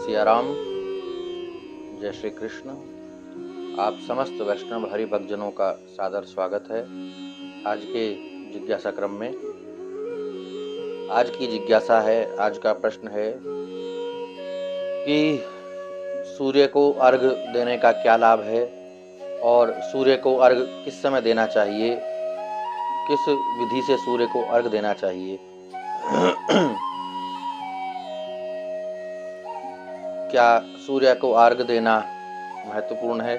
सिया राम, जय श्री कृष्ण। आप समस्त वैष्णव हरि भक्तजनों का सादर स्वागत है आज के जिज्ञासा क्रम में। आज की जिज्ञासा है, आज का प्रश्न है कि सूर्य को अर्घ्य देने का क्या लाभ है और सूर्य को अर्घ्य किस समय देना चाहिए, किस विधि से सूर्य को अर्घ्य देना चाहिए। क्या सूर्य को अर्घ्य देना महत्वपूर्ण है?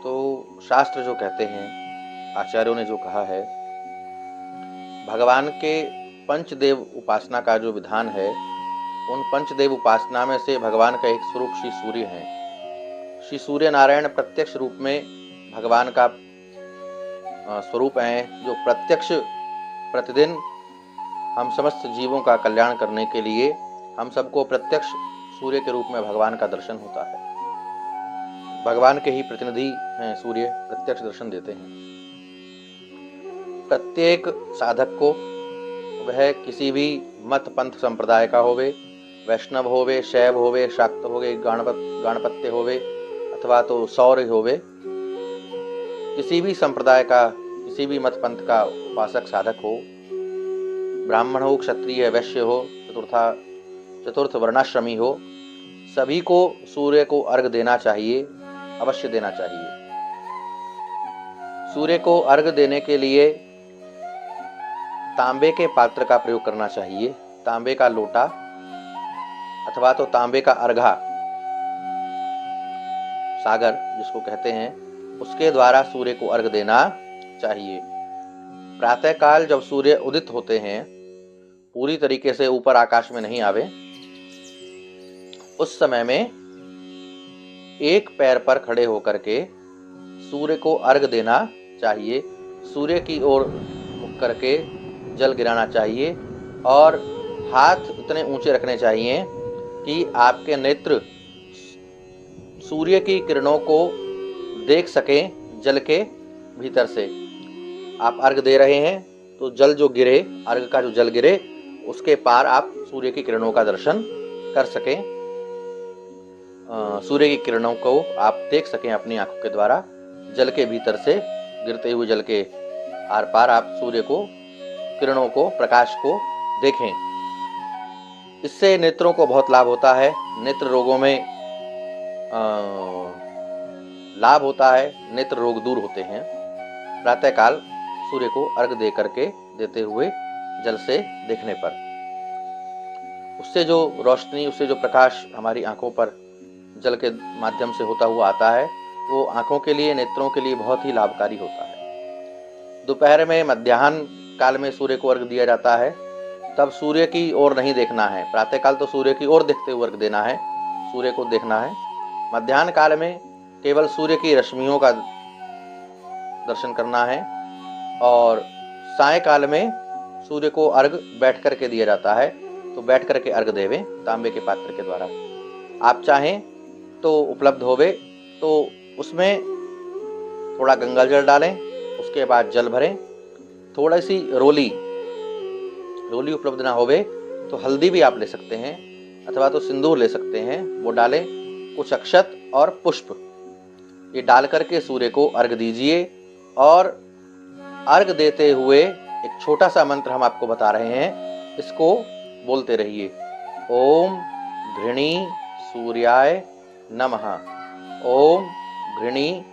तो शास्त्र जो कहते हैं, आचार्यों ने जो कहा है, भगवान के पंचदेव उपासना का जो विधान है, उन पंचदेव उपासना में से भगवान का एक स्वरूप श्री सूर्य है। श्री सूर्य नारायण प्रत्यक्ष रूप में भगवान का स्वरूप हैं, जो प्रत्यक्ष प्रतिदिन हम समस्त जीवों का कल्याण करने के लिए हम सबको प्रत्यक्ष सूर्य के रूप में भगवान का दर्शन होता है। भगवान के ही प्रतिनिधि हैं सूर्य, प्रत्यक्ष दर्शन देते हैं। प्रत्येक साधक को, वह किसी भी मत पंथ संप्रदाय का होवे, वैष्णव होवे, शैव होवे, शाक्त होवे, गणपत्य होवे अथवा तो सौर्य होवे, किसी भी संप्रदाय का, किसी भी मत पंथ का उपासक साधक हो, ब्राह्मण हो, क्षत्रिय, वैश्य हो, चतुर्थ वर्णाश्रमी हो, सभी को सूर्य को अर्घ्य देना चाहिए, अवश्य देना चाहिए। सूर्य को अर्घ्य देने के लिए तांबे के पात्र का प्रयोग करना चाहिए। तांबे का लोटा अथवा तो तांबे का अर्घा, सागर जिसको कहते हैं, उसके द्वारा सूर्य को अर्घ्य देना चाहिए। प्रातःकाल जब सूर्य उदित होते हैं, पूरी तरीके से ऊपर आकाश में नहीं आवे, उस समय में एक पैर पर खड़े होकर के सूर्य को अर्घ्य देना चाहिए। सूर्य की ओर मुख करके जल गिराना चाहिए और हाथ इतने ऊंचे रखने चाहिए कि आपके नेत्र सूर्य की किरणों को देख सकें। जल के भीतर से आप अर्घ्य दे रहे हैं तो जल जो गिरे, अर्घ्य का जो जल गिरे, उसके पार आप सूर्य की किरणों का दर्शन कर सकें। सूर्य की किरणों को आप देख सकें अपनी आंखों के द्वारा। जल के भीतर से गिरते हुए जल के आर पार आप सूर्य को, किरणों को, प्रकाश को देखें। इससे नेत्रों को बहुत लाभ होता है। नेत्र रोगों में लाभ होता है, नेत्र रोग दूर होते हैं प्रातःकाल सूर्य को अर्घ्य दे करके, देते हुए जल से देखने पर। उससे जो रोशनी, उससे जो प्रकाश हमारी आंखों पर जल के माध्यम से होता हुआ आता है, वो आंखों के लिए, नेत्रों के लिए बहुत ही लाभकारी होता है। दोपहर में, मध्याह्न काल में सूर्य को अर्घ्य दिया जाता है, तब सूर्य की ओर नहीं देखना है। प्रातःकाल तो सूर्य की ओर देखते हुए अर्घ्य देना है, सूर्य को देखना है। मध्याह्न काल में केवल सूर्य की रश्मियों का दर्शन करना है और सायंकाल में सूर्य को अर्घ्य बैठ करके दिया जाता है, तो बैठ करके अर्घ्य देवें तांबे के पात्र के द्वारा। आप चाहें तो उपलब्ध होवे तो उसमें थोड़ा गंगा जल डालें, उसके बाद जल भरें। थोड़ी सी रोली उपलब्ध ना होवे तो हल्दी भी आप ले सकते हैं अथवा तो सिंदूर ले सकते हैं, वो डालें। कुछ अक्षत और पुष्प ये डाल करके सूर्य को अर्घ्य दीजिए और अर्घ्य देते हुए एक छोटा सा मंत्र हम आपको बता रहे हैं, इसको बोलते रहिए। ओम घृणी सूर्याय नमः, ओम घृणी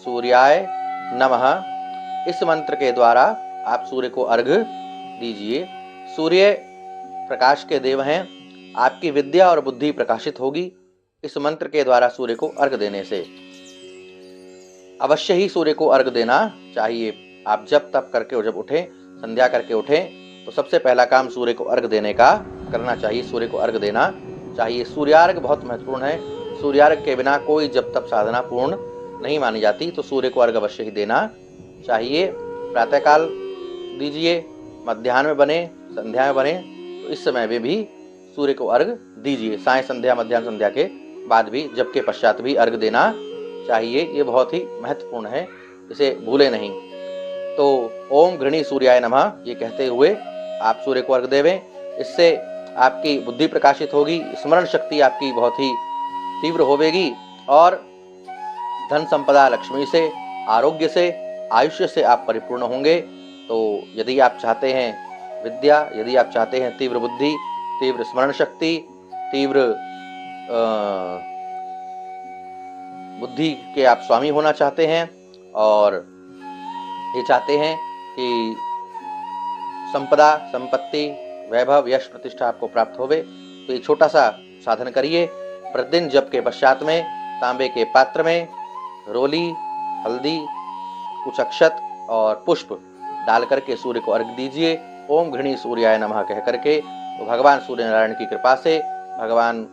सूर्याय नमः। इस मंत्र के द्वारा आप सूर्य को अर्घ्य दीजिए। सूर्य प्रकाश के देव हैं, आपकी विद्या और बुद्धि प्रकाशित होगी इस मंत्र के द्वारा। सूर्य को अर्घ्य देने से अवश्य ही सूर्य को अर्घ्य देना चाहिए। आप जब तप करके और जब उठें, संध्या करके उठें, तो सबसे पहला काम सूर्य को अर्घ्य देने का करना चाहिए। सूर्य को अर्घ्य देना चाहिए। सूर्यार्घ्य बहुत महत्वपूर्ण है। सूर्यार्घ्य के बिना कोई जब तप साधना पूर्ण नहीं मानी जाती, तो सूर्य को अर्घ्य अवश्य ही देना चाहिए। प्रातःकाल दीजिए, मध्याह्न में बने, संध्या में बने, तो इस समय में भी सूर्य को अर्घ्य दीजिए। साय संध्या, मध्याह्न संध्या के बाद भी, जब के पश्चात भी अर्घ्य देना चाहिए। ये बहुत ही महत्वपूर्ण है, इसे भूले नहीं। तो ओम घृणी सूर्याय नमः ये कहते हुए आप सूर्य को अर्घ्य देवें। इससे आपकी बुद्धि प्रकाशित होगी, स्मरण शक्ति आपकी बहुत ही तीव्र होवेगी और धन संपदा लक्ष्मी से, आरोग्य से, आयुष्य से आप परिपूर्ण होंगे। तो यदि आप चाहते हैं विद्या, यदि आप चाहते हैं तीव्र बुद्धि, तीव्र स्मरण शक्ति, तीव्र बुद्धि के आप स्वामी होना चाहते हैं और ये चाहते हैं कि संपदा, संपत्ति, वैभव, यश, प्रतिष्ठा आपको प्राप्त होवे, तो ये छोटा सा साधन करिए। प्रतिदिन जप के पश्चात में तांबे के पात्र में रोली, हल्दी, कुछ अक्षत और पुष्प डाल करके सूर्य को अर्घ्य दीजिए। ओम घृणी सूर्याय नमः कह करके। तो भगवान सूर्य नारायण की कृपा से, भगवान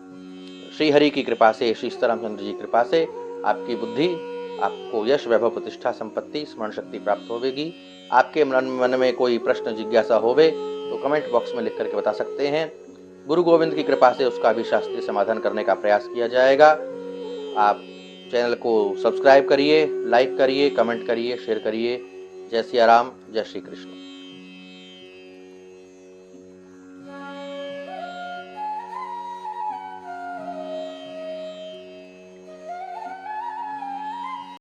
श्रीहरि की कृपा से, श्री सीतारामचंद्र जी की कृपा से आपकी बुद्धि, आपको यश, वैभव, प्रतिष्ठा, संपत्ति, स्मरण शक्ति प्राप्त होगी। आपके मन में कोई प्रश्न जिज्ञासा होवे तो कमेंट बॉक्स में लिख करके बता सकते हैं। गुरु गोविंद की कृपा से उसका भी शास्त्रीय समाधान करने का प्रयास किया जाएगा। आप चैनल को सब्सक्राइब करिए, लाइक करिए, कमेंट करिए, शेयर करिए। जय सिया राम, जय श्री कृष्ण।